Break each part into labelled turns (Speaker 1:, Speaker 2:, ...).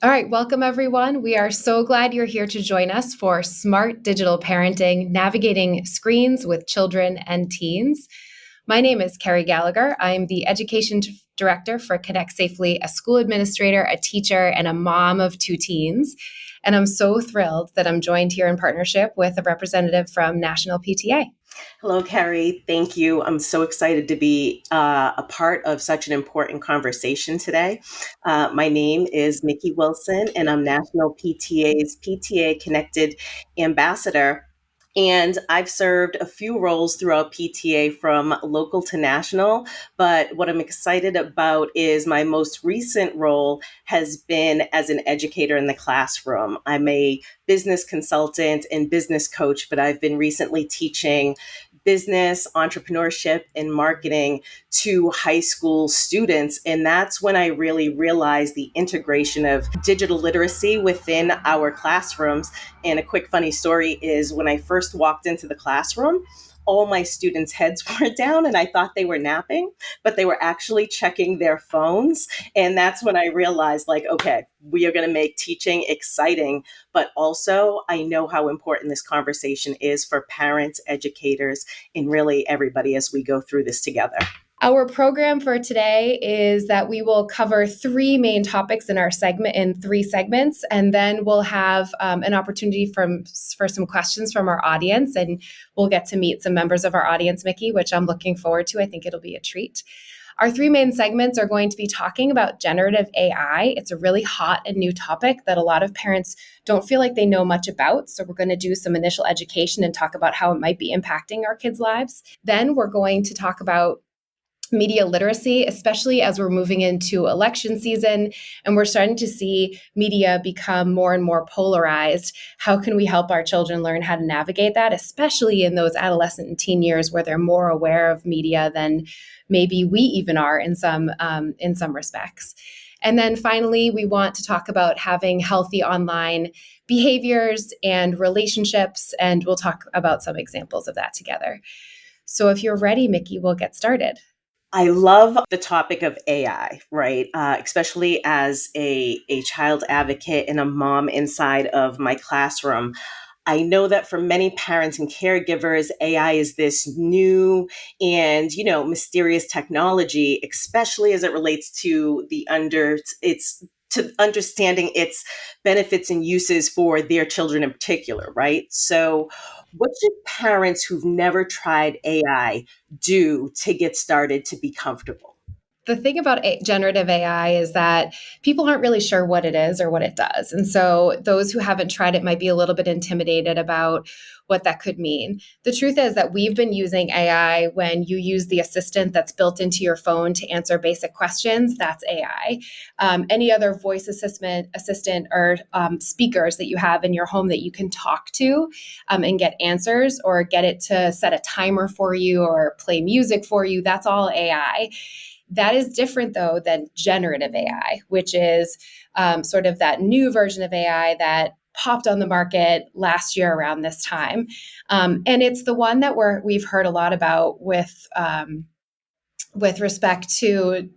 Speaker 1: All right, welcome everyone. We are so glad you're here to join us for Smart Digital Parenting, Navigating Screens with Children and Teens. My name is Kerry Gallagher. I'm the Education Director for Connect Safely, a school administrator, a teacher, and a mom of two teens. And I'm so thrilled that I'm joined here in partnership with a representative from National PTA.
Speaker 2: Hello, Kerry. Thank you. I'm so excited to be a part of such an important conversation today. My name is Mikki Wilson, and I'm National PTA's PTA Connected Ambassador. And I've served a few roles throughout PTA from local to national. But what I'm excited about is my most recent role has been as an educator in the classroom. I'm a business consultant and business coach, but I've been recently teaching business, entrepreneurship, and marketing to high school students. And that's when I really realized the integration of digital literacy within our classrooms. And a quick funny story is when I first walked into the classroom, all my students' heads were down and I thought they were napping, but they were actually checking their phones. And that's when I realized, like, okay, we are going to make teaching exciting. But also, I know how important this conversation is for parents, educators, and really everybody as we go through this together.
Speaker 1: Our program for today is that we will cover three main topics in our segment in three segments, and then we'll have an opportunity for some questions from our audience, and we'll get to meet some members of our audience, Mikki, which I'm looking forward to. I think it'll be a treat. Our three main segments are going to be talking about generative AI. It's a really hot and new topic that a lot of parents don't feel like they know much about. So we're going to do some initial education and talk about how it might be impacting our kids' lives. Then we're going to talk about media literacy, especially as we're moving into election season and we're starting to see media become more and more polarized. How can we help our children learn how to navigate that, especially in those adolescent and teen years where they're more aware of media than maybe we even are in some respects. And then finally, we want to talk about having healthy online behaviors and relationships, and we'll talk about some examples of that together. So if you're ready, Mikki, we'll get started.
Speaker 2: I love the topic of AI, right? Especially as a child advocate and a mom inside of my classroom. I know that for many parents and caregivers, AI is this new and, mysterious technology, especially as it relates to to understanding its benefits and uses for their children in particular, right? So what should parents who've never tried AI do to get started to be comfortable?
Speaker 1: The thing about generative AI is that people aren't really sure what it is or what it does. And so those who haven't tried it might be a little bit intimidated about what that could mean. The truth is that we've been using AI when you use the assistant that's built into your phone to answer basic questions. That's AI. Any other voice assistant or speakers that you have in your home that you can talk to and get answers or get it to set a timer for you or play music for you, that's all AI. That is different, though, than generative AI, which is sort of that new version of AI that popped on the market last year around this time. And it's the one that we've heard a lot about with respect to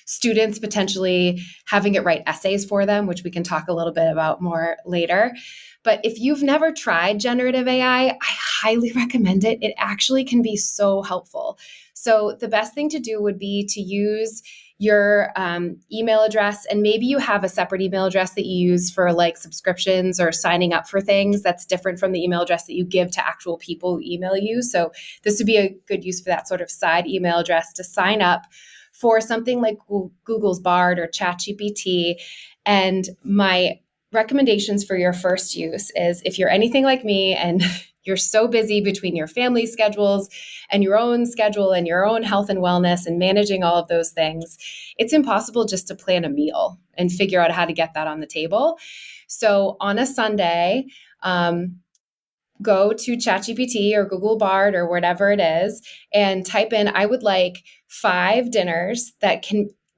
Speaker 1: students potentially having it write essays for them, which we can talk a little bit about more later. But if you've never tried generative AI, I highly recommend it. It actually can be so helpful. So the best thing to do would be to use your email address, and maybe you have a separate email address that you use for like subscriptions or signing up for things that's different from the email address that you give to actual people who email you. So this would be a good use for that sort of side email address to sign up for something like Google's Bard or ChatGPT. And my recommendations for your first use is if you're anything like me and you're so busy between your family schedules and your own schedule and your own health and wellness and managing all of those things, it's impossible just to plan a meal and figure out how to get that on the table. So on a Sunday, go to ChatGPT or Google Bard or whatever it is and type in, I would like 5 dinners that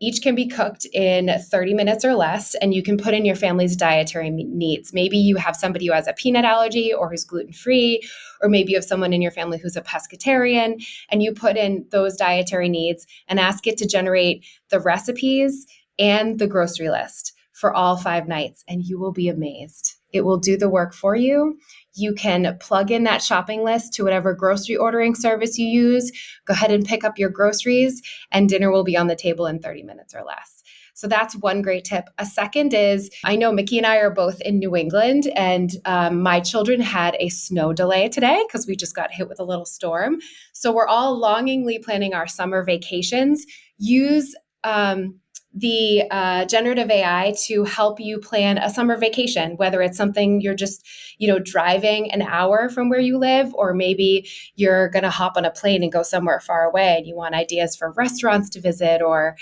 Speaker 1: each can be cooked in 30 minutes or less, and you can put in your family's dietary needs. Maybe you have somebody who has a peanut allergy or who's gluten-free, or maybe you have someone in your family who's a pescatarian, and you put in those dietary needs and ask it to generate the recipes and the grocery list for all 5 nights, and you will be amazed. It will do the work for you. You can plug in that shopping list to whatever grocery ordering service you use. Go ahead and pick up your groceries, and dinner will be on the table in 30 minutes or less. So that's one great tip. A second is, I know Mikki and I are both in New England, and my children had a snow delay today because we just got hit with a little storm. So we're all longingly planning our summer vacations. Use the generative AI to help you plan a summer vacation, whether it's something you're just, driving an hour from where you live, or maybe you're going to hop on a plane and go somewhere far away and you want ideas for restaurants to visit or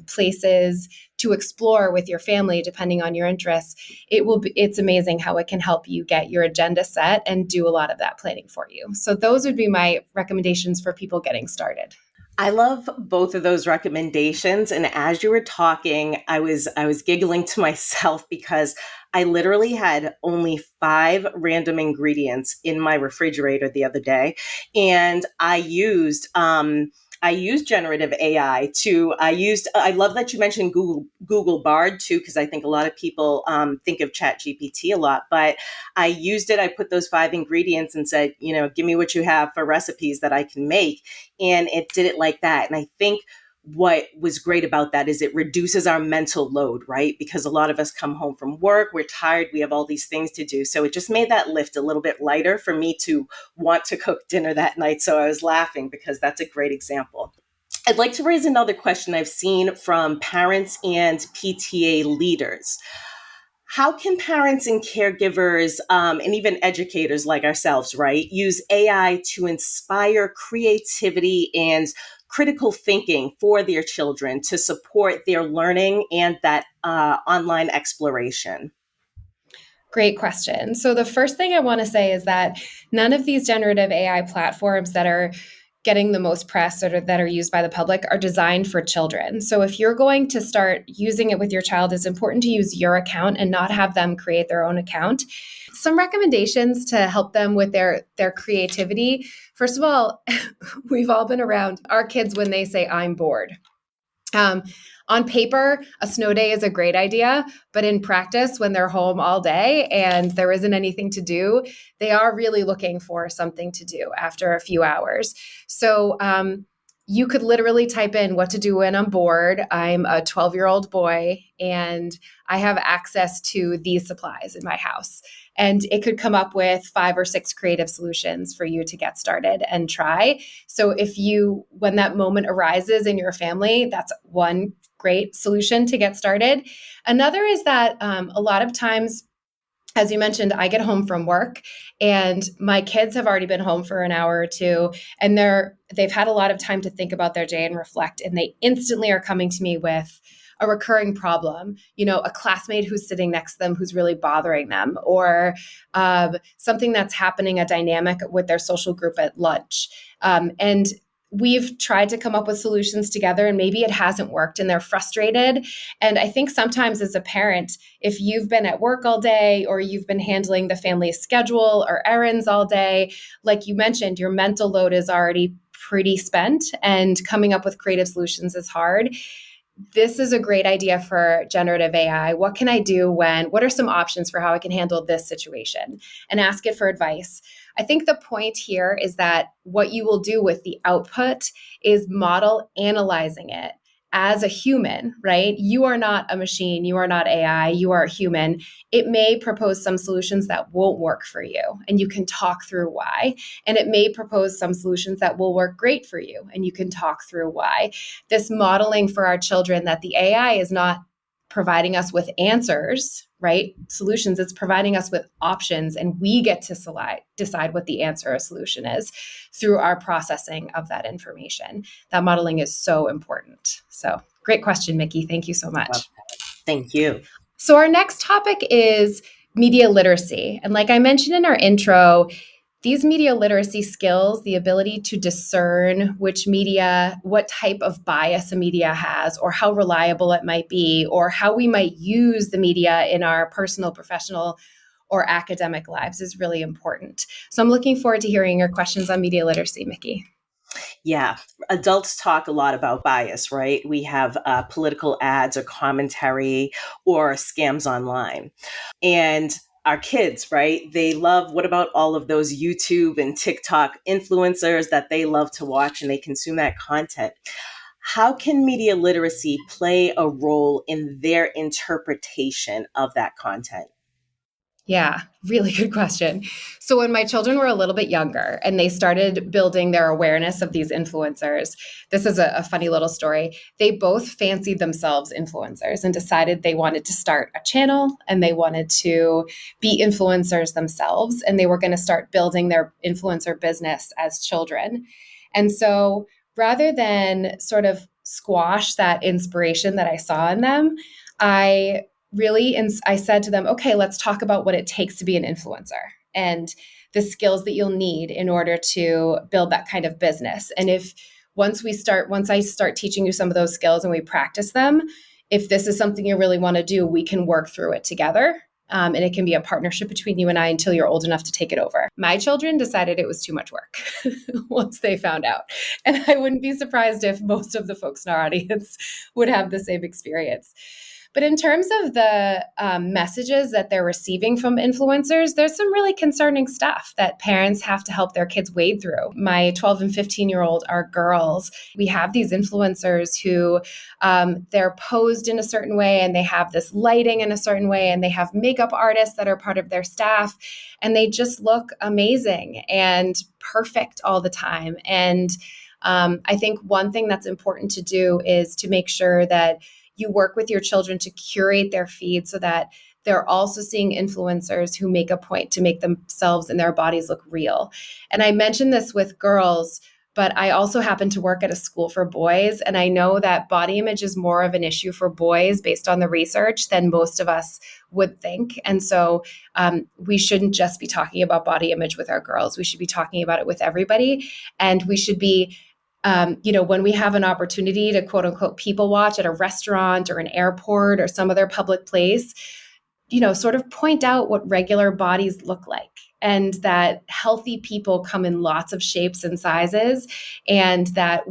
Speaker 1: places to explore with your family, depending on your interests. It's amazing how it can help you get your agenda set and do a lot of that planning for you. So those would be my recommendations for people getting started.
Speaker 2: I love both of those recommendations. And as you were talking, I was giggling to myself because I literally had only 5 random ingredients in my refrigerator the other day. And I used generative AI I love that you mentioned Google Bard too, because I think a lot of people think of ChatGPT a lot, but I used it. I put those 5 ingredients and said, give me what you have for recipes that I can make. And it did it like that. And I think what was great about that is it reduces our mental load, right? Because a lot of us come home from work, we're tired, we have all these things to do. So it just made that lift a little bit lighter for me to want to cook dinner that night. So I was laughing because that's a great example. I'd like to raise another question I've seen from parents and PTA leaders. How can parents and caregivers, and even educators like ourselves, right, use AI to inspire creativity and critical thinking for their children to support their learning and that online exploration?
Speaker 1: Great question. So the first thing I want to say is that none of these generative AI platforms that are getting the most press or that are used by the public are designed for children. So if you're going to start using it with your child, it's important to use your account and not have them create their own account. Some recommendations to help them with their creativity. First of all, we've all been around our kids when they say, "I'm bored." Um, on paper, a snow day is a great idea, but in practice, when they're home all day and there isn't anything to do, they are really looking for something to do after a few hours. So you could literally type in what to do when I'm bored. I'm a 12-year-old boy and I have access to these supplies in my house. And it could come up with 5 or 6 creative solutions for you to get started and try. So when that moment arises in your family, that's one great solution to get started. Another is that a lot of times, as you mentioned, I get home from work and my kids have already been home for an hour or two, and they've had a lot of time to think about their day and reflect, and they instantly are coming to me with a recurring problem, a classmate who's sitting next to them who's really bothering them, or something that's happening, a dynamic with their social group at lunch. And we've tried to come up with solutions together and maybe it hasn't worked and they're frustrated. And I think sometimes as a parent, if you've been at work all day or you've been handling the family schedule or errands all day, like you mentioned, your mental load is already pretty spent and coming up with creative solutions is hard. This is a great idea for generative AI. What can I do what are some options for how I can handle this situation? And ask it for advice. I think the point here is that what you will do with the output is model analyzing it as a human, right? You are not a machine. You are not AI. You are a human. It may propose some solutions that won't work for you, and you can talk through why. And it may propose some solutions that will work great for you, and you can talk through why. This modeling for our children that the AI is not providing us with answers, right? Solutions, it's providing us with options, and we get to decide what the answer or solution is through our processing of that information. That modeling is so important. So great question, Mikki. Thank you so much.
Speaker 2: Thank you.
Speaker 1: So our next topic is media literacy. And like I mentioned in our intro, these media literacy skills, the ability to discern what type of bias a media has, or how reliable it might be, or how we might use the media in our personal, professional, or academic lives is really important. So I'm looking forward to hearing your questions on media literacy, Mikki.
Speaker 2: Yeah, adults talk a lot about bias, right? We have political ads or commentary or scams online. And our kids, right? They love, what about all of those YouTube and TikTok influencers that they love to watch and they consume that content? How can media literacy play a role in their interpretation of that content?
Speaker 1: Yeah, really good question. So, when my children were a little bit younger and they started building their awareness of these influencers, this is a funny little story. They both fancied themselves influencers and decided they wanted to start a channel and they wanted to be influencers themselves. And they were going to start building their influencer business as children. And so, rather than sort of squash that inspiration that I saw in them, I I said to them, okay, let's talk about what it takes to be an influencer and the skills that you'll need in order to build that kind of business. And if once I start teaching you some of those skills and we practice them, if this is something you really want to do, we can work through it together. And it can be a partnership between you and I until you're old enough to take it over. My children decided it was too much work once they found out. And I wouldn't be surprised if most of the folks in our audience would have the same experience. But in terms of the messages that they're receiving from influencers, there's some really concerning stuff that parents have to help their kids wade through. My 12 and 15-year-old are girls. We have these influencers who they're posed in a certain way and they have this lighting in a certain way and they have makeup artists that are part of their staff and they just look amazing and perfect all the time. And I think one thing that's important to do is to make sure that you work with your children to curate their feed so that they're also seeing influencers who make a point to make themselves and their bodies look real. And I mentioned this with girls, but I also happen to work at a school for boys. And I know that body image is more of an issue for boys based on the research than most of us would think. And so we shouldn't just be talking about body image with our girls. We should be talking about it with everybody. And we should be when we have an opportunity to quote unquote people watch at a restaurant or an airport or some other public place, sort of point out what regular bodies look like and that healthy people come in lots of shapes and sizes and that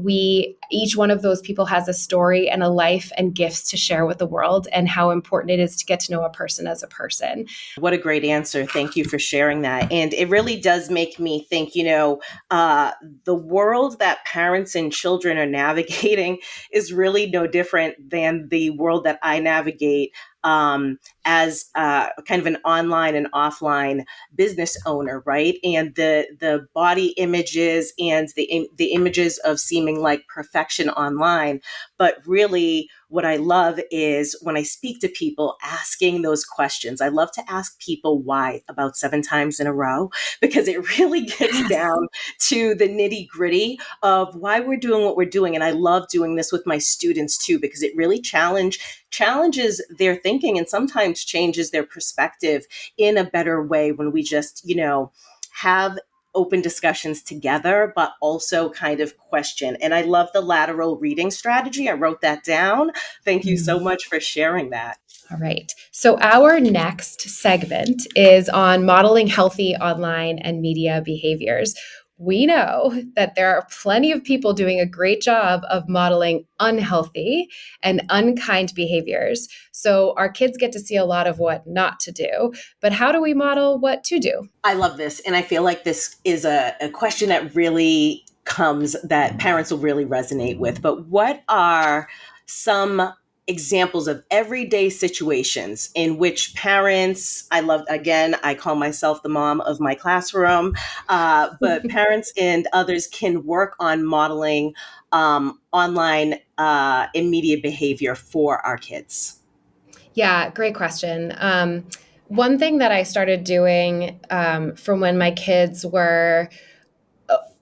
Speaker 1: each one of those people has a story and a life and gifts to share with the world and how important it is to get to know a person as a person.
Speaker 2: What a great answer. Thank you for sharing that. And it really does make me think, the world that parents and children are navigating is really no different than the world that I navigate as kind of an online and offline business owner, right? And the body images and the images of seeming like perfection online, but really what I love is when I speak to people asking those questions. I love to ask people why about 7 times in a row because it really gets
Speaker 1: Yes.
Speaker 2: down to the nitty gritty of why we're doing what we're doing. And I love doing this with my students too because it really challenges their thinking and sometimes changes their perspective in a better way when we just, have open discussions together, but also kind of question. And I love the lateral reading strategy. I wrote that down. Thank you so much for sharing that.
Speaker 1: All right. So, our next segment is on modeling healthy online and media behaviors. We know that there are plenty of people doing a great job of modeling unhealthy and unkind behaviors. So, our kids get to see a lot of what not to do. But how do we model what to do?
Speaker 2: I love this. And I feel like this is a question that really comes that parents will really resonate with. But what are some examples of everyday situations in which parents, I call myself the mom of my classroom, but parents and others can work on modeling online and media behavior for our kids?
Speaker 1: Yeah, great question. One thing that I started doing from when my kids were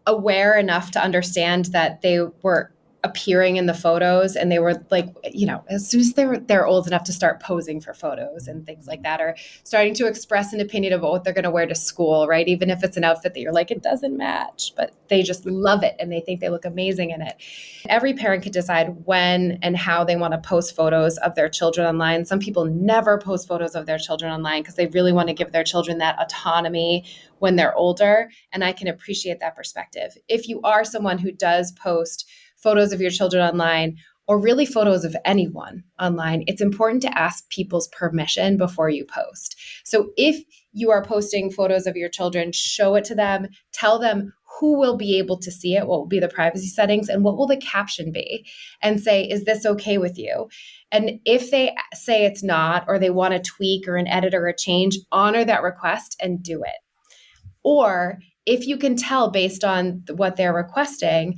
Speaker 1: aware enough to understand that they were appearing in the photos, and they were like, as soon as they're old enough to start posing for photos and things like that, or starting to express an opinion about what they're going to wear to school, right? Even if it's an outfit that you're like, it doesn't match, but they just love it and they think they look amazing in it. Every parent could decide when and how they want to post photos of their children online. Some people never post photos of their children online because they really want to give their children that autonomy when they're older. And I can appreciate that perspective. If you are someone who does post photos of your children online, or really photos of anyone online, it's important to ask people's permission before you post. So if you are posting photos of your children, show it to them, tell them who will be able to see it, what will be the privacy settings, and what will the caption be, and say, is this okay with you? And if they say it's not, or they want to tweak or an edit or a change, honor that request and do it. Or if you can tell based on what they're requesting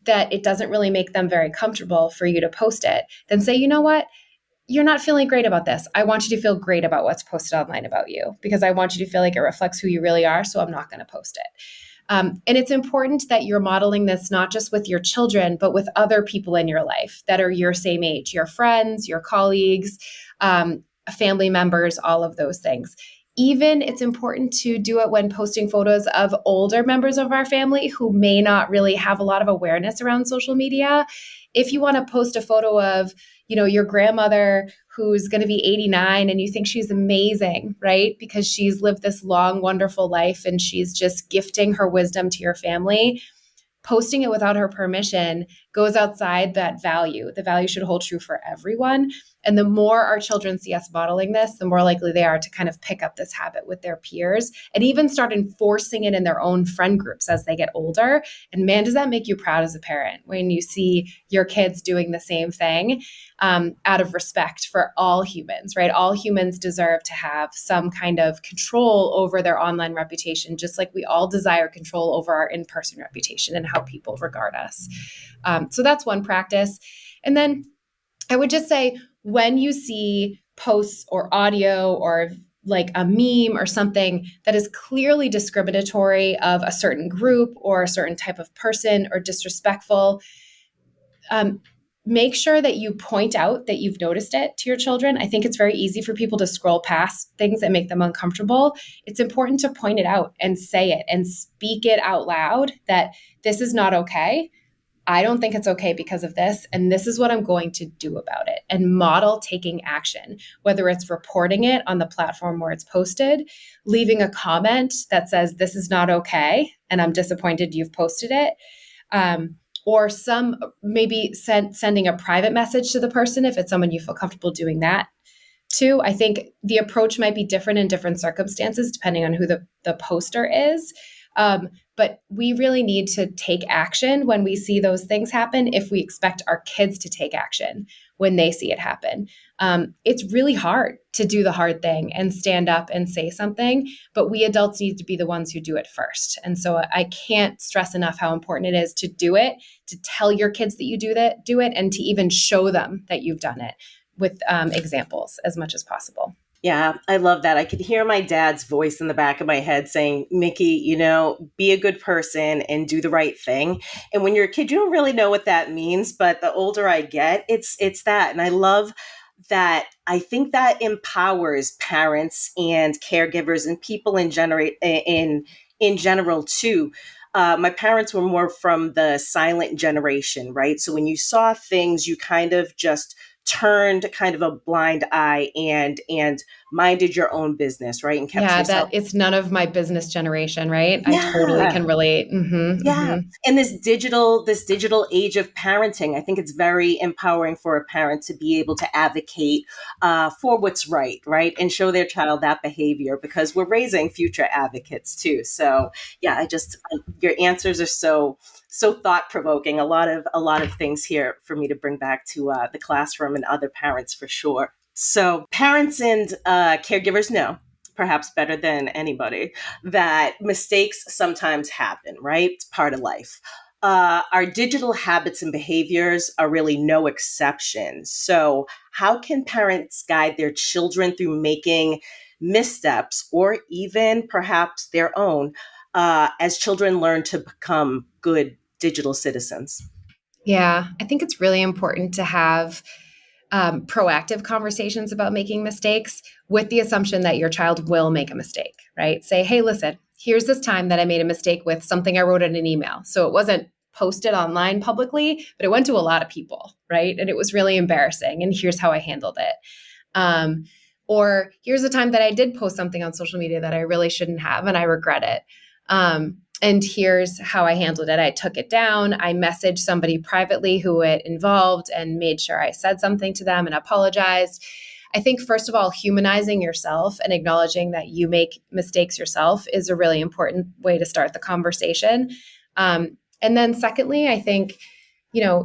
Speaker 1: that it doesn't really make them very comfortable for you to post it, then say, you know what? You're not feeling great about this. I want you to feel great about what's posted online about you because I want you to feel like it reflects who you really are. So I'm not going to post it. And it's important that you're modeling this not just with your children, but with other people in your life that are your same age, your friends, your colleagues, family members, all of those things. Even it's important to do it when posting photos of older members of our family who may not really have a lot of awareness around social media. If you want to post a photo of, your grandmother who's going to be 89 and you think she's amazing, right? Because she's lived this long, wonderful life and she's just gifting her wisdom to your family. Posting it without her permission goes outside that value. The value should hold true for everyone. And the more our children see us modeling this, the more likely they are to kind of pick up this habit with their peers and even start enforcing it in their own friend groups as they get older. And man, does that make you proud as a parent when you see your kids doing the same thing out of respect for all humans, right? All humans deserve to have some kind of control over their online reputation, just like we all desire control over our in-person reputation and how people regard us. So that's one practice. And then I would just say, when you see posts or audio or like a meme or something that is clearly discriminatory of a certain group or a certain type of person or disrespectful, make sure that you point out that you've noticed it to your children. I think it's very easy for people to scroll past things that make them uncomfortable. It's important to point it out and say it and speak it out loud that this is not okay. I don't think it's okay because of this, and this is what I'm going to do about it, and model taking action, whether it's reporting it on the platform where it's posted, leaving a comment that says, this is not okay, and I'm disappointed you've posted it, or maybe sending a private message to the person if it's someone you feel comfortable doing that too. I think the approach might be different in different circumstances depending on who the poster is. But we really need to take action when we see those things happen if we expect our kids to take action when they see it happen. It's really hard to do the hard thing and stand up and say something, but we adults need to be the ones who do it first. And so I can't stress enough how important it is to do it, to tell your kids that you do it, and to even show them that you've done it with examples as much as possible.
Speaker 2: Yeah, I love that. I could hear my dad's voice in the back of my head saying, Mikki, be a good person and do the right thing. And when you're a kid, you don't really know what that means. But the older I get, it's that. And I love that. I think that empowers parents and caregivers and people in general too. My parents were more from the silent generation, right? So when you saw things, you kind of just turned kind of a blind eye and minded your own business, right? And kept yourself.
Speaker 1: That it's none of my business generation, right? I totally
Speaker 2: Yeah.
Speaker 1: can relate.
Speaker 2: Yeah. And this digital age of parenting, I think it's very empowering for a parent to be able to advocate for what's right, right? And show their child that behavior because we're raising future advocates too. So yeah, your answers are so thought provoking. A lot of things here for me to bring back to the classroom and other parents for sure. So parents and caregivers know, perhaps better than anybody, that mistakes sometimes happen, right? It's part of life. Our digital habits and behaviors are really no exception. So how can parents guide their children through making missteps or even perhaps their own as children learn to become good digital citizens?
Speaker 1: Yeah, I think it's really important to have proactive conversations about making mistakes with the assumption that your child will make a mistake, right? Say, hey, listen, here's this time that I made a mistake with something I wrote in an email. So it wasn't posted online publicly, but it went to a lot of people, right? And it was really embarrassing. And here's how I handled it. Um, or here's a time that I did post something on social media that I really shouldn't have, and I regret it. And here's how I handled it. I took it down. I messaged somebody privately who it involved and made sure I said something to them and apologized. I think, first of all, humanizing yourself and acknowledging that you make mistakes yourself is a really important way to start the conversation. And then, secondly, I think,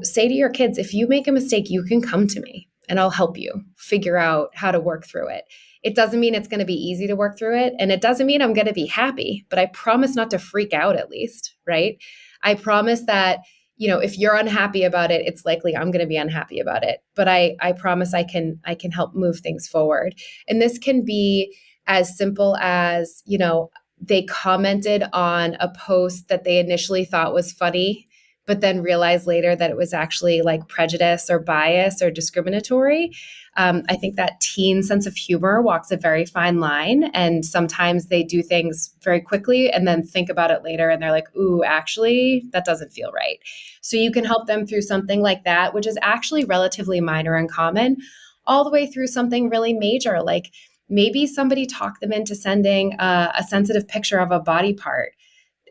Speaker 1: say to your kids, if you make a mistake, you can come to me and I'll help you figure out how to work through it. It doesn't mean it's going to be easy to work through it. And it doesn't mean I'm going to be happy, but I promise not to freak out at least, right? I promise that, if you're unhappy about it, it's likely I'm going to be unhappy about it. But I promise I can help move things forward. And this can be as simple as, they commented on a post that they initially thought was funny, but then realized later that it was actually like prejudice or bias or discriminatory. I think that teen sense of humor walks a very fine line. And sometimes they do things very quickly and then think about it later and they're like, ooh, actually, that doesn't feel right. So you can help them through something like that, which is actually relatively minor and common, all the way through something really major, like maybe somebody talked them into sending a sensitive picture of a body part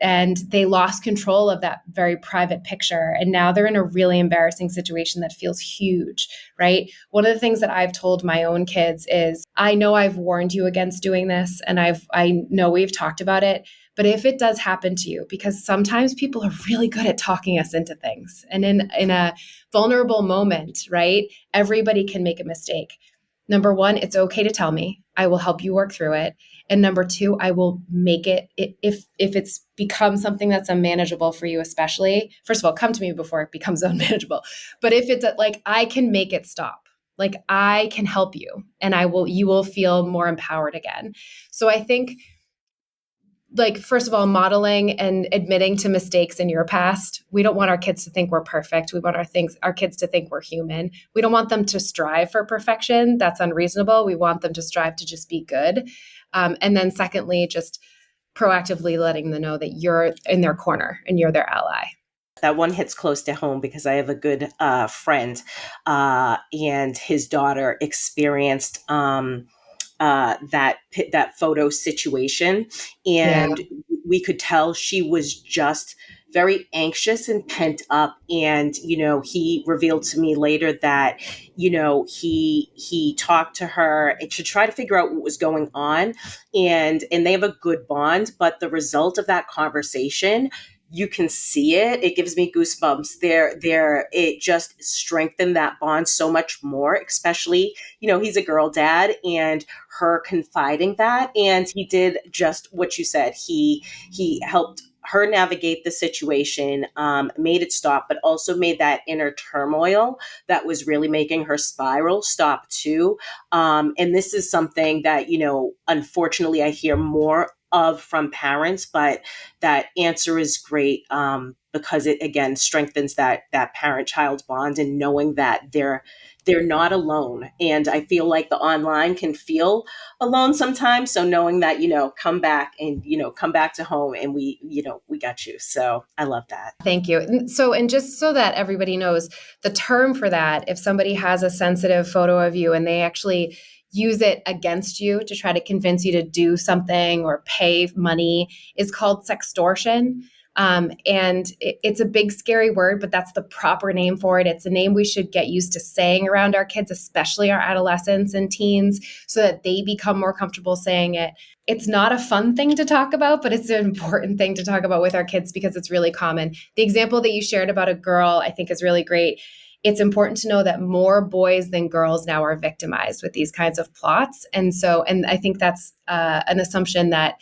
Speaker 1: and they lost control of that very private picture. And now they're in a really embarrassing situation that feels huge, right? One of the things that I've told my own kids is, I know I've warned you against doing this, and I know we've talked about it, but if it does happen to you, because sometimes people are really good at talking us into things. And in a vulnerable moment, right? Everybody can make a mistake. Number one, it's okay to tell me. I will help you work through it. And number two, I will make it, if it's become something that's unmanageable for you, especially, first of all, come to me before it becomes unmanageable. But if it's like, I can make it stop, like I can help you, and you will feel more empowered again. So I think, like, first of all, modeling and admitting to mistakes in your past. We don't want our kids to think we're perfect. We want our kids to think we're human. We don't want them to strive for perfection. That's unreasonable. We want them to strive to just be good. And then secondly, just proactively letting them know that you're in their corner and you're their ally.
Speaker 2: That one hits close to home because I have a good friend, and his daughter experienced that photo situation,
Speaker 1: Yeah.
Speaker 2: and we could tell she was just very anxious and pent up. And he revealed to me later that he talked to her to try to figure out what was going on, and they have a good bond. But the result of that conversation, you can see it. It gives me goosebumps. It just strengthened that bond so much more, especially, he's a girl dad, and her confiding that. And he did just what you said. He helped her navigate the situation, made it stop, but also made that inner turmoil that was really making her spiral stop too. And this is something that, unfortunately I hear more of from parents, but that answer is great, because it again strengthens that parent-child bond, and knowing that they're not alone. And I feel like the online can feel alone sometimes. So knowing that, come back and, come back to home, and we got you. So I love that.
Speaker 1: Thank you. And just so that everybody knows, the term for that, if somebody has a sensitive photo of you and they actually use it against you to try to convince you to do something or pay money, is called sextortion. And it's a big, scary word, but that's the proper name for it. It's a name we should get used to saying around our kids, especially our adolescents and teens, so that they become more comfortable saying it. It's not a fun thing to talk about, but it's an important thing to talk about with our kids because it's really common. The example that you shared about a girl, I think, is really great. It's important to know that more boys than girls now are victimized with these kinds of plots. And I think that's an assumption that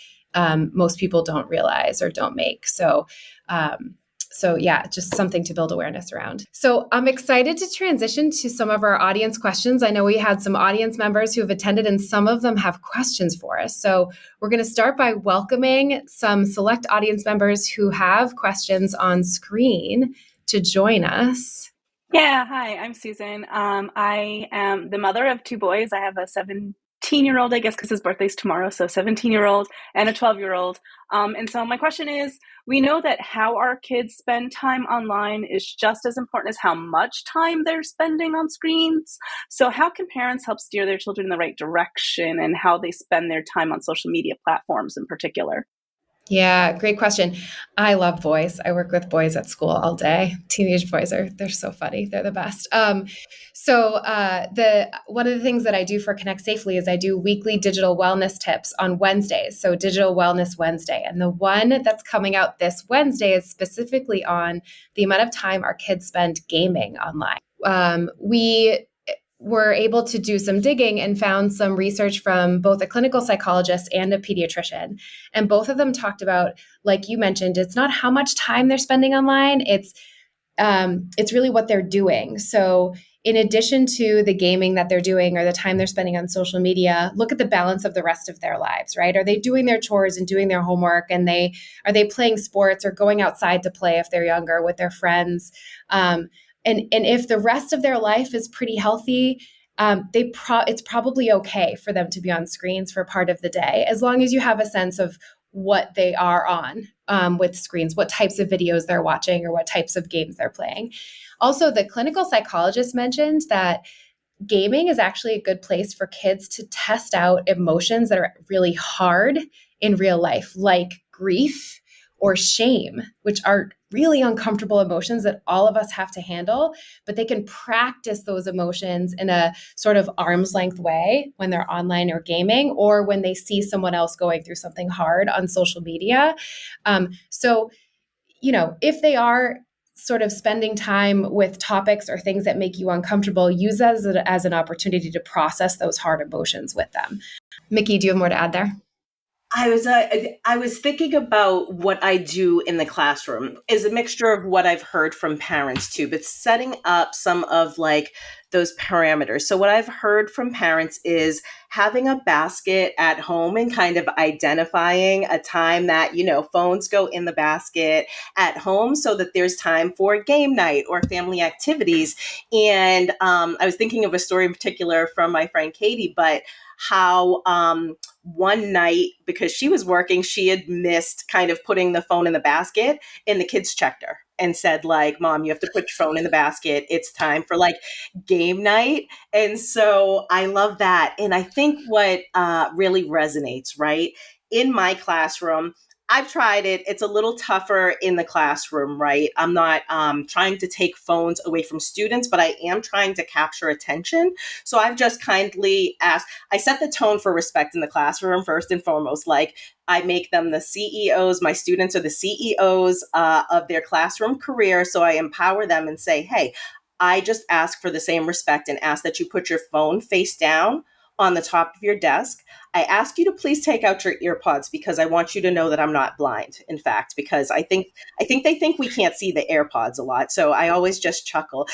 Speaker 1: most people don't realize or don't make. So yeah, just something to build awareness around. So I'm excited to transition to some of our audience questions. I know we had some audience members who have attended, and some of them have questions for us. So we're going to start by welcoming some select audience members who have questions on screen. to join us.
Speaker 3: Yeah, hi, I'm Susan. I am the mother of two boys. I have a 17-year-old, I guess, because his birthday's tomorrow, so 17-year-old and a 12-year-old. And so my question is, we know that how our kids spend time online is just as important as how much time they're spending on screens. So how can parents help steer their children in the right direction and how they spend their time on social media platforms in particular?
Speaker 1: Yeah, great question. I love boys. I work with boys at school all day. Teenage boys they're so funny. They're the best. The one of the things that I do for Connect Safely is I do weekly digital wellness tips on Wednesdays. So Digital Wellness Wednesday, and the one that's coming out this Wednesday is specifically on the amount of time our kids spend gaming online. We were able to do some digging and found some research from both a clinical psychologist and a pediatrician. And both of them talked about, like you mentioned, it's not how much time they're spending online, it's really what they're doing. So in addition to the gaming that they're doing or the time they're spending on social media, look at the balance of the rest of their lives, right? Are they doing their chores and doing their homework, and are they playing sports or going outside to play if they're younger with their friends? And if the rest of their life is pretty healthy, it's probably okay for them to be on screens for part of the day, as long as you have a sense of what they are on with screens, what types of videos they're watching or what types of games they're playing. Also, the clinical psychologist mentioned that gaming is actually a good place for kids to test out emotions that are really hard in real life, like grief or shame, which are really uncomfortable emotions that all of us have to handle, but they can practice those emotions in a sort of arm's length way when they're online or gaming, or when they see someone else going through something hard on social media. So, if they are sort of spending time with topics or things that make you uncomfortable, use that as an opportunity to process those hard emotions with them. Mikki, do you have more to add there?
Speaker 2: I was thinking about what I do in the classroom is a mixture of what I've heard from parents too, but setting up some of like those parameters. So what I've heard from parents is having a basket at home and kind of identifying a time that, phones go in the basket at home so that there's time for game night or family activities. And I was thinking of a story in particular from my friend Katie, but how one night, because she was working, she had missed kind of putting the phone in the basket, and the kids checked her and said, like, Mom, you have to put your phone in the basket. It's time for like game night. And so I love that. And I think what really resonates, right? In my classroom, I've tried it. It's a little tougher in the classroom, right? I'm not trying to take phones away from students, but I am trying to capture attention. So I've just kindly asked, I set the tone for respect in the classroom first and foremost. Like, I make them the CEOs. My students are the CEOs of their classroom career. So I empower them and say, hey, I just ask for the same respect and ask that you put your phone face down on the top of your desk. I ask you to please take out your earpods because I want you to know that I'm not blind. In fact, because I think they think we can't see the AirPods a lot. So I always just chuckle.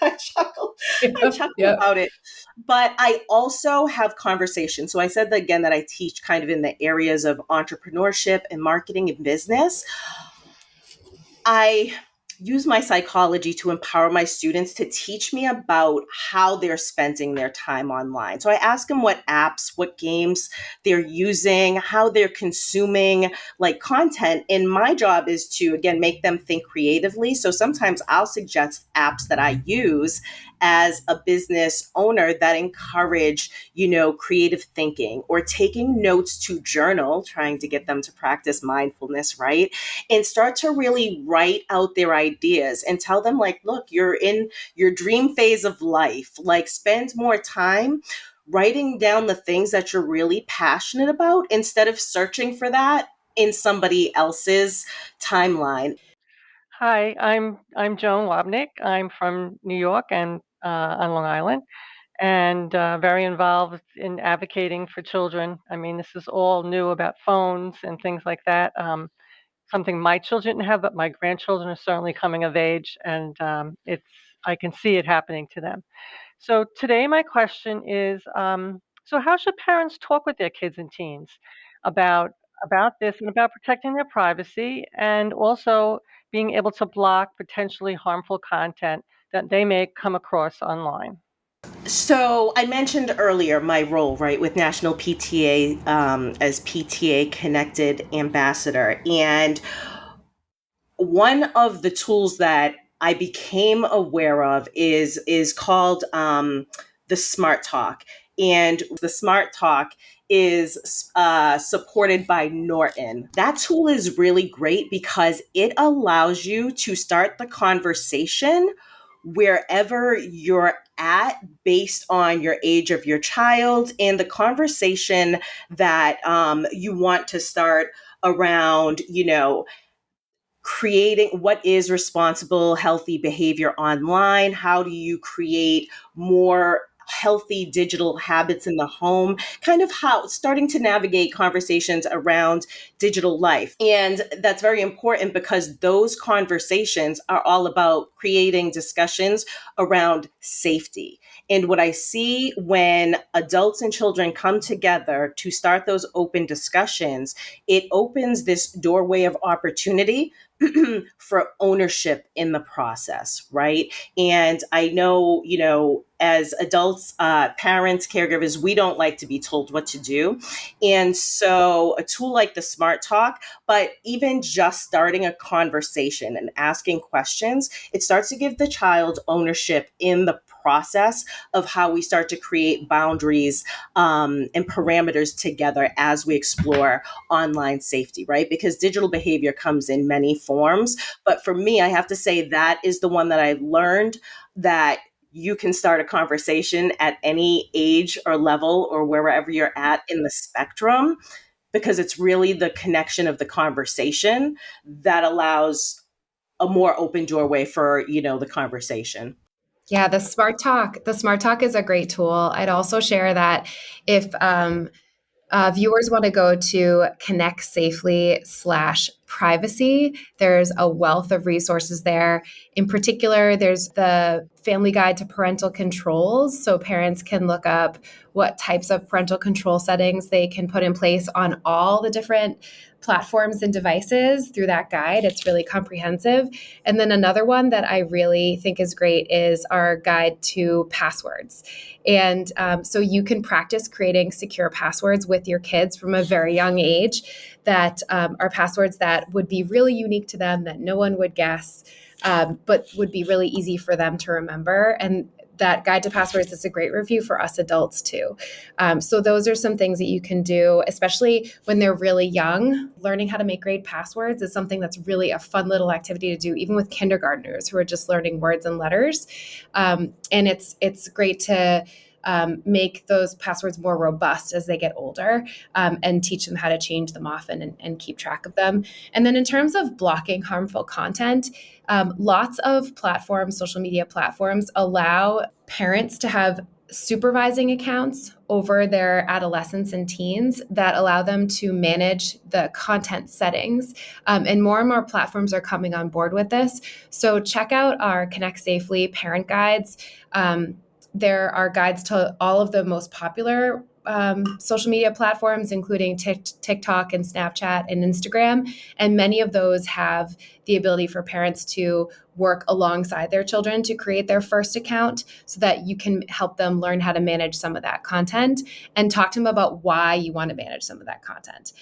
Speaker 2: I chuckle. I
Speaker 1: Yep,
Speaker 2: chuckle
Speaker 1: yep.
Speaker 2: about it. But I also have conversations. So I said that again that I teach kind of in the areas of entrepreneurship and marketing and business. I use my psychology to empower my students to teach me about how they're spending their time online. So I ask them what apps, what games they're using, how they're consuming like content. And my job is to, again, make them think creatively. So sometimes I'll suggest apps that I use as a business owner that encourage, creative thinking, or taking notes to journal, trying to get them to practice mindfulness, right? And start to really write out their ideas and tell them, like, look, you're in your dream phase of life. Like, spend more time writing down the things that you're really passionate about instead of searching for that in somebody else's timeline.
Speaker 4: Hi, I'm Joan Wapnick. I'm from New York and on Long Island, and very involved in advocating for children. I mean, this is all new about phones and things like that. Something my children didn't have, but my grandchildren are certainly coming of age, and it's I can see it happening to them. So today, my question is: so how should parents talk with their kids and teens about about this and about protecting their privacy, and also being able to block potentially harmful content that they may come across online?
Speaker 2: So I mentioned earlier my role, right, with National PTA as PTA Connected Ambassador. And one of the tools that I became aware of is called the Smart Talk, and the Smart Talk is supported by Norton. That tool is really great because it allows you to start the conversation wherever you're at based on your age of your child and the conversation that you want to start around, creating what is responsible, healthy behavior online. How do you create more healthy digital habits in the home? Kind of how starting to navigate conversations around digital life. And that's very important because those conversations are all about creating discussions around safety. And what I see when adults and children come together to start those open discussions, it opens this doorway of opportunity for ownership in the process, right? And I know, as adults, parents, caregivers, we don't like to be told what to do. And so a tool like the Smart Talk, but even just starting a conversation and asking questions, it starts to give the child ownership in the process of how we start to create boundaries and parameters together as we explore online safety, right? Because digital behavior comes in many forms. But for me, I have to say that is the one that I learned that you can start a conversation at any age or level or wherever you're at in the spectrum, because it's really the connection of the conversation that allows a more open doorway for, the conversation.
Speaker 1: Yeah, the Smart Talk is a great tool. I'd also share that if viewers want to go to ConnectSafely.org/privacy. There's a wealth of resources there. In particular, there's the Family Guide to Parental Controls, so parents can look up what types of parental control settings they can put in place on all the different platforms and devices through that guide. It's really comprehensive. And then another one that I really think is great is our guide to passwords. And so you can practice creating secure passwords with your kids from a very young age that are passwords that would be really unique to them, that no one would guess, but would be really easy for them to remember. And that guide to passwords is a great review for us adults too. So those are some things that you can do, especially when they're really young. Learning how to make great passwords is something that's really a fun little activity to do, even with kindergartners who are just learning words and letters. And it's great to make those passwords more robust as they get older, and teach them how to change them often and keep track of them. And then in terms of blocking harmful content, lots of platforms, social media platforms, allow parents to have supervising accounts over their adolescents and teens that allow them to manage the content settings. And more platforms are coming on board with this. So check out our Connect Safely parent guides. There are guides to all of the most popular social media platforms, including TikTok and Snapchat and Instagram. And many of those have the ability for parents to work alongside their children to create their first account so that you can help them learn how to manage some of that content and talk to them about why you want to manage some of that content.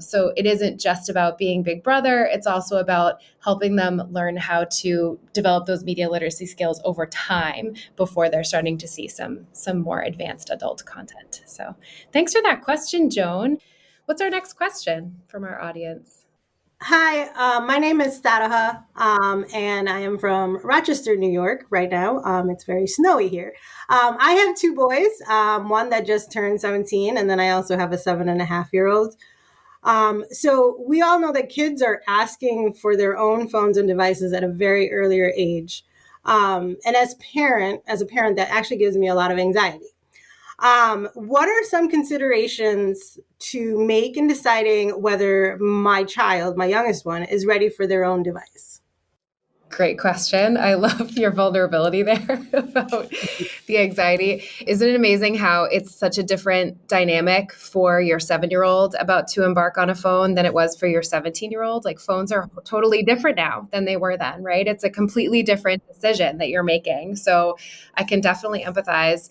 Speaker 1: So it isn't just about being big brother. It's also about helping them learn how to develop those media literacy skills over time before they're starting to see some more advanced adult content. So thanks for that question, Joan. What's our next question from our audience?
Speaker 5: Hi, my name is Staraha, and I am from Rochester, New York right now. It's very snowy here. I have two boys, one that just turned 17, and then I also have a 7.5-year-old. So we all know that kids are asking for their own phones and devices at a very earlier age. And as a parent, that actually gives me a lot of anxiety. What are some considerations to make in deciding whether my child, my youngest one, is ready for their own device?
Speaker 1: Great question. I love your vulnerability there about the anxiety. Isn't it amazing how it's such a different dynamic for your 7-year-old about to embark on a phone than it was for your 17-year-old? Like phones are totally different now than they were then, right? It's a completely different decision that you're making. So I can definitely empathize.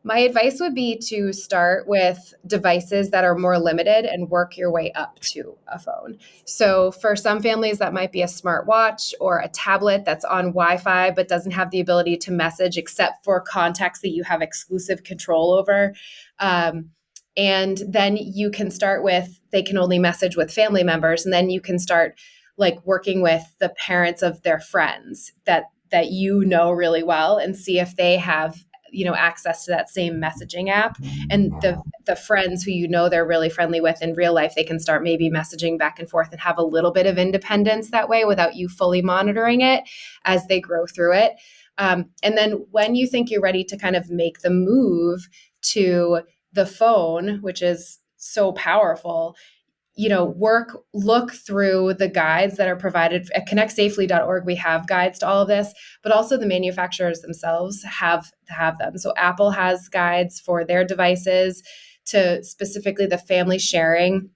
Speaker 1: My advice would be to start with devices that are more limited and work your way up to a phone. So for some families, that might be a smartwatch or a tablet that's on Wi-Fi but doesn't have the ability to message except for contacts that you have exclusive control over. And then you can start with, they can only message with family members, and then you can start like working with the parents of their friends that you know really well and see if they have access to that same messaging app, and the friends who they're really friendly with in real life, they can start maybe messaging back and forth and have a little bit of independence that way without you fully monitoring it as they grow through it. And then when you think you're ready to kind of make the move to the phone, which is so powerful, look through the guides that are provided at ConnectSafely.org. We have guides to all of this, but also the manufacturers themselves have them. So Apple has guides for their devices to specifically the family sharing.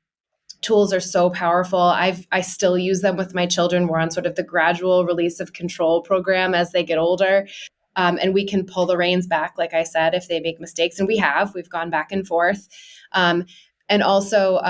Speaker 1: Tools are so powerful. I still use them with my children. We're on sort of the gradual release of control program as they get older. And we can pull the reins back, like I said, if they make mistakes. And we've gone back and forth. And also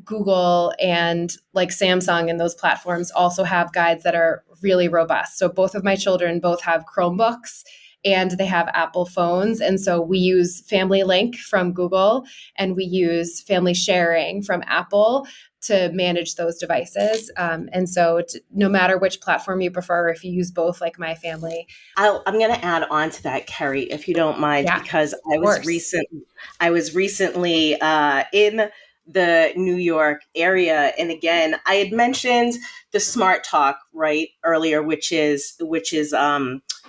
Speaker 1: Google and like Samsung and those platforms also have guides that are really robust. So both of my children both have Chromebooks and they have Apple phones. And so we use Family Link from Google and we use Family Sharing from Apple to manage those devices. And so no matter which platform you prefer, if you use both like my family.
Speaker 2: I'm going to add on to that, Kerry, if you don't mind, because I was recently in the New York area. And again, I had mentioned the Smart Talk right earlier, which is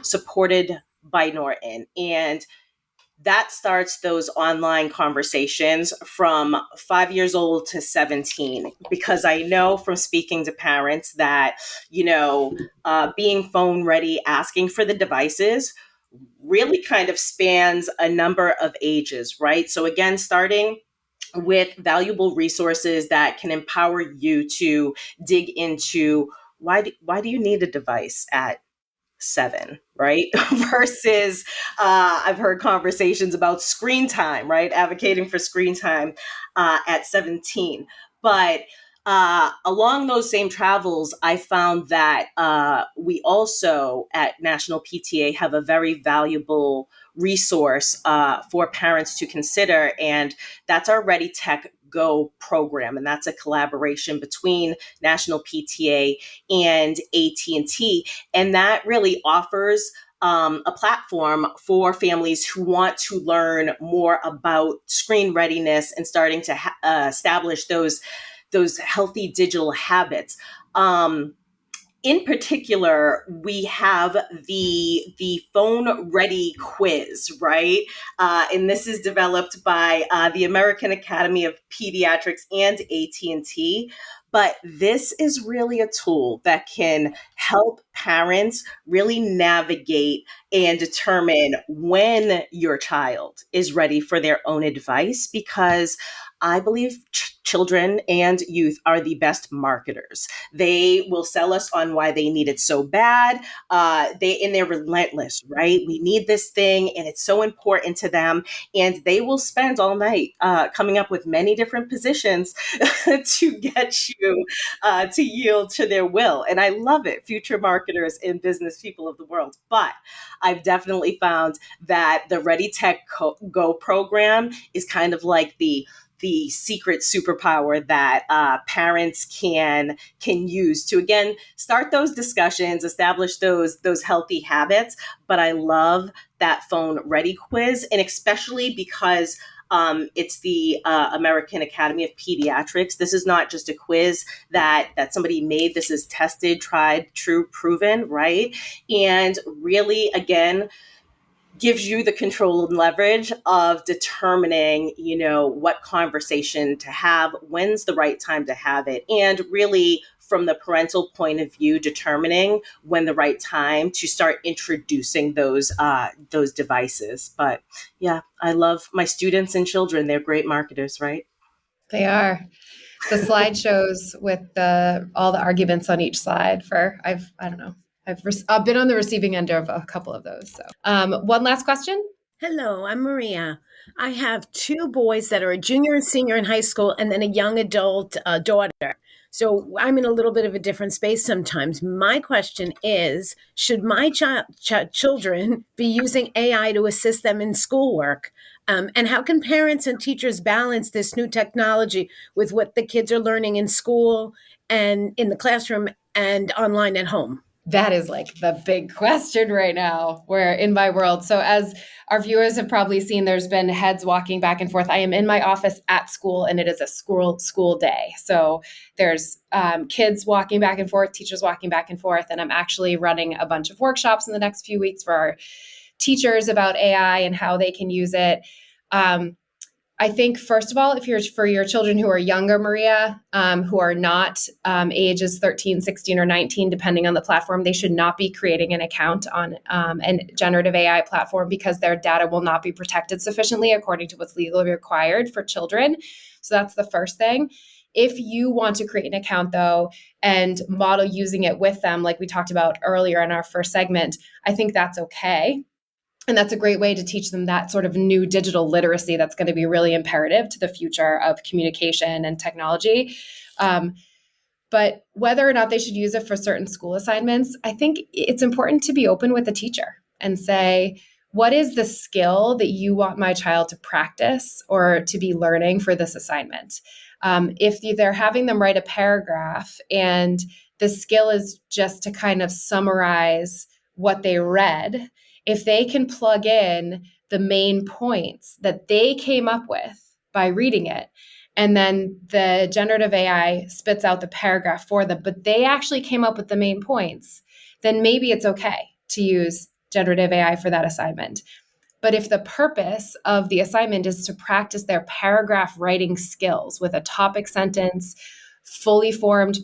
Speaker 2: supported by Norton. And that starts those online conversations from 5 years old to 17, because I know from speaking to parents that, being phone ready, asking for the devices really kind of spans a number of ages, right? So again, starting with valuable resources that can empower you to dig into why do you need a device at 7, right? Versus I've heard conversations about screen time, right? Advocating for screen time at 17. But along those same travels, I found that we also at National PTA have a very valuable resource for parents to consider, and that's our Ready Tech Go program, and that's a collaboration between National PTA and AT&T, and that really offers a platform for families who want to learn more about screen readiness and starting to establish those healthy digital habits. In particular, we have the phone ready quiz, right? And this is developed by the American Academy of Pediatrics and AT&T. But this is really a tool that can help parents really navigate and determine when your child is ready for their own advice, because I believe children and youth are the best marketers. They will sell us on why they need it so bad. They're relentless, right? We need this thing and it's so important to them. And they will spend all night coming up with many different positions to get you to yield to their will. And I love it, future marketers and business people of the world. But I've definitely found that the Ready Tech Go program is kind of like the secret superpower that parents can use to, again, start those discussions, establish those healthy habits. But I love that phone ready quiz, and especially because it's the American Academy of Pediatrics. This is not just a quiz that somebody made. This is tested, tried, true, proven, right? And really, again, gives you the control and leverage of determining, what conversation to have, when's the right time to have it, and really from the parental point of view, determining when the right time to start introducing those devices. But yeah, I love my students and children. They're great marketers, right?
Speaker 1: They are. The slideshows with all the arguments on each slide I've been on the receiving end of a couple of those. So, one last question.
Speaker 6: Hello, I'm Maria. I have two boys that are a junior and senior in high school, and then a young adult daughter. So I'm in a little bit of a different space sometimes. My question is, should my children be using AI to assist them in schoolwork? And how can parents and teachers balance this new technology with what the kids are learning in school and in the classroom and online at home?
Speaker 1: That is like the big question right now. We're in my world. So as our viewers have probably seen, there's been heads walking back and forth. I am in my office at school, and it is a school day. So there's kids walking back and forth, teachers walking back and forth. And I'm actually running a bunch of workshops in the next few weeks for our teachers about AI and how they can use it. I think, first of all, if you're for your children who are younger, Maria, who are not ages 13, 16, or 19, depending on the platform, they should not be creating an account on a generative AI platform because their data will not be protected sufficiently according to what's legally required for children. So that's the first thing. If you want to create an account, though, and model using it with them, like we talked about earlier in our first segment, I think that's okay. And that's a great way to teach them that sort of new digital literacy that's going to be really imperative to the future of communication and technology. But whether or not they should use it for certain school assignments, I think it's important to be open with the teacher and say, what is the skill that you want my child to practice or to be learning for this assignment? If they're having them write a paragraph and the skill is just to kind of summarize what they read, if they can plug in the main points that they came up with by reading it, and then the generative AI spits out the paragraph for them, but they actually came up with the main points, then maybe it's okay to use generative AI for that assignment. But if the purpose of the assignment is to practice their paragraph writing skills with a topic sentence, fully formed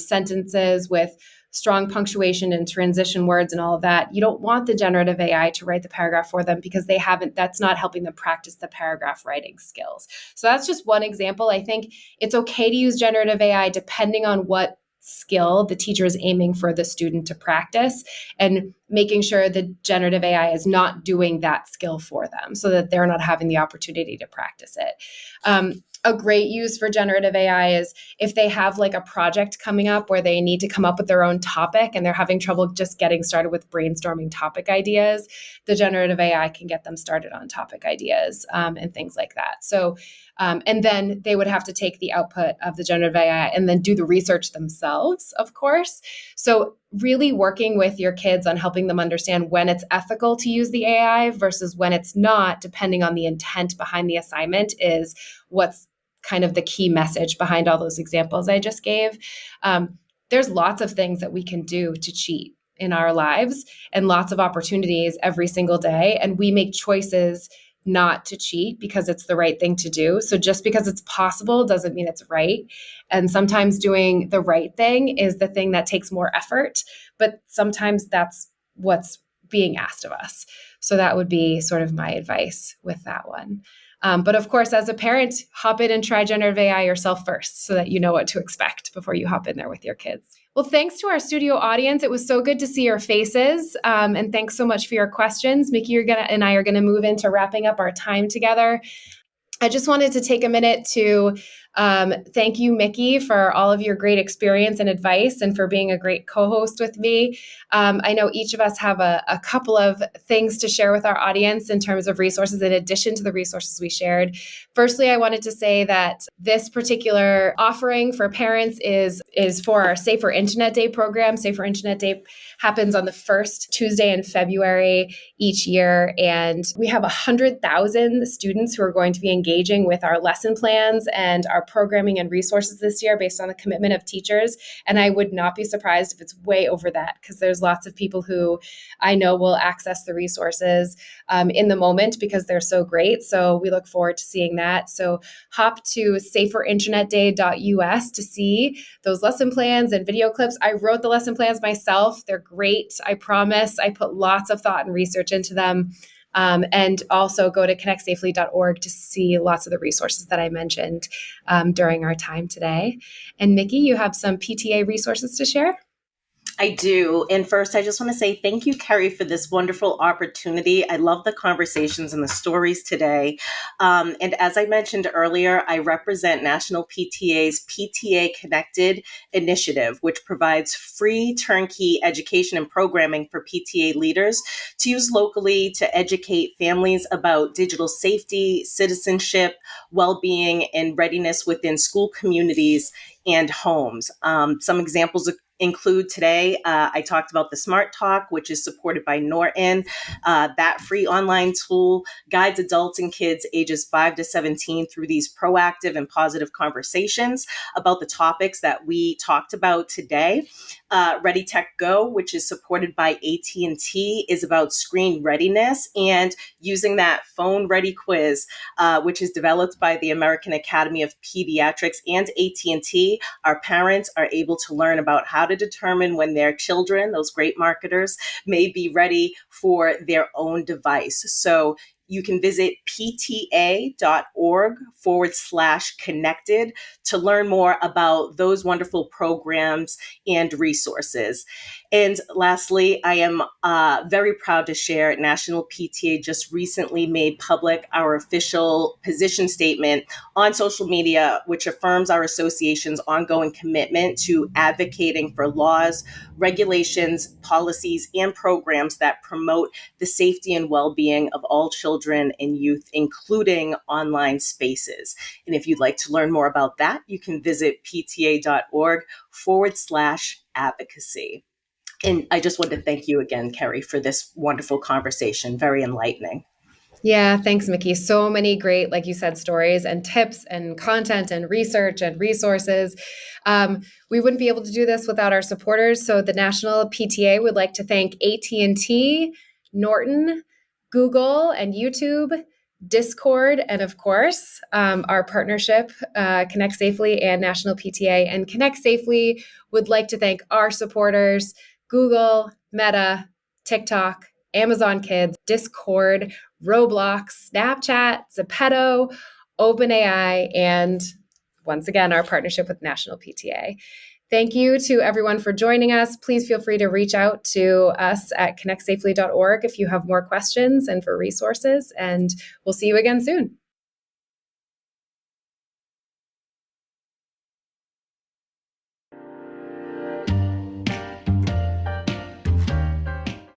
Speaker 1: sentences with strong punctuation and transition words and all of that, you don't want the generative AI to write the paragraph for them because that's not helping them practice the paragraph writing skills. So that's just one example. I think it's okay to use generative AI depending on what skill the teacher is aiming for the student to practice, and making sure the generative AI is not doing that skill for them so that they're not having the opportunity to practice it. A great use for generative AI is if they have like a project coming up where they need to come up with their own topic and they're having trouble just getting started with brainstorming topic ideas, the generative AI can get them started on topic ideas and things like that. So, and then they would have to take the output of the generative AI and then do the research themselves, of course. So really working with your kids on helping them understand when it's ethical to use the AI versus when it's not, depending on the intent behind the assignment, is what's kind of the key message behind all those examples I just gave. There's lots of things that we can do to cheat in our lives and lots of opportunities every single day. And we make choices not to cheat because it's the right thing to do. So just because it's possible doesn't mean it's right. And sometimes doing the right thing is the thing that takes more effort, but sometimes that's what's being asked of us. So that would be sort of my advice with that one. But of course, as a parent, hop in and try generative AI yourself first so that you know what to expect before you hop in there with your kids. Well, thanks to our studio audience. It was so good to see your faces. And thanks so much for your questions. Mikki and I are going to move into wrapping up our time together. I just wanted to take a minute to thank you, Mikki, for all of your great experience and advice and for being a great co-host with me. I know each of us have a couple of things to share with our audience in terms of resources in addition to the resources we shared. Firstly, I wanted to say that this particular offering for parents is for our Safer Internet Day program. Safer Internet Day happens on the first Tuesday in February each year. And we have 100,000 students who are going to be engaging with our lesson plans and our our programming and resources this year based on the commitment of teachers. And I would not be surprised if it's way over that, because there's lots of people who I know will access the resources in the moment because they're so great. So we look forward to seeing that. So hop to saferinternetday.us to see those lesson plans and video clips. I wrote the lesson plans myself. They're great. I promise. I put lots of thought and research into them. And also go to ConnectSafely.org to see lots of the resources that I mentioned during our time today. And Mikki, you have some PTA resources to share?
Speaker 2: I do. And first, I just want to say thank you, Kerry, for this wonderful opportunity. I love the conversations and the stories today. And as I mentioned earlier, I represent National PTA's PTA Connected Initiative, which provides free turnkey education and programming for PTA leaders to use locally to educate families about digital safety, citizenship, well-being, and readiness within school communities and homes. Some examples include today, I talked about the Smart Talk, which is supported by Norton. That free online tool guides adults and kids ages 5 to 17 through these proactive and positive conversations about the topics that we talked about today. Ready Tech Go, which is supported by AT&T, is about screen readiness and using that phone ready quiz, which is developed by the American Academy of Pediatrics and AT&T. Our parents are able to learn about how to determine when their children, those great marketers, may be ready for their own device. So you can visit pta.org/connected to learn more about those wonderful programs and resources. And lastly, I am very proud to share National PTA just recently made public our official position statement on social media, which affirms our association's ongoing commitment to advocating for laws, regulations, policies, and programs that promote the safety and well-being of all children and youth, including online spaces. And if you'd like to learn more about that, you can visit pta.org/advocacy. And I just want to thank you again, Kerry, for this wonderful conversation. Very enlightening.
Speaker 1: Yeah, thanks, Mikki. So many great, like you said, stories and tips and content and research and resources. We wouldn't be able to do this without our supporters. So the National PTA would like to thank AT&T, Norton, Google, and YouTube, Discord, and of course, our partnership, Connect Safely and National PTA. And Connect Safely would like to thank our supporters, Google, Meta, TikTok, Amazon Kids, Discord, Roblox, Snapchat, Zepeto, OpenAI, and once again, our partnership with National PTA. Thank you to everyone for joining us. Please feel free to reach out to us at ConnectSafely.org if you have more questions and for resources, and we'll see you again soon.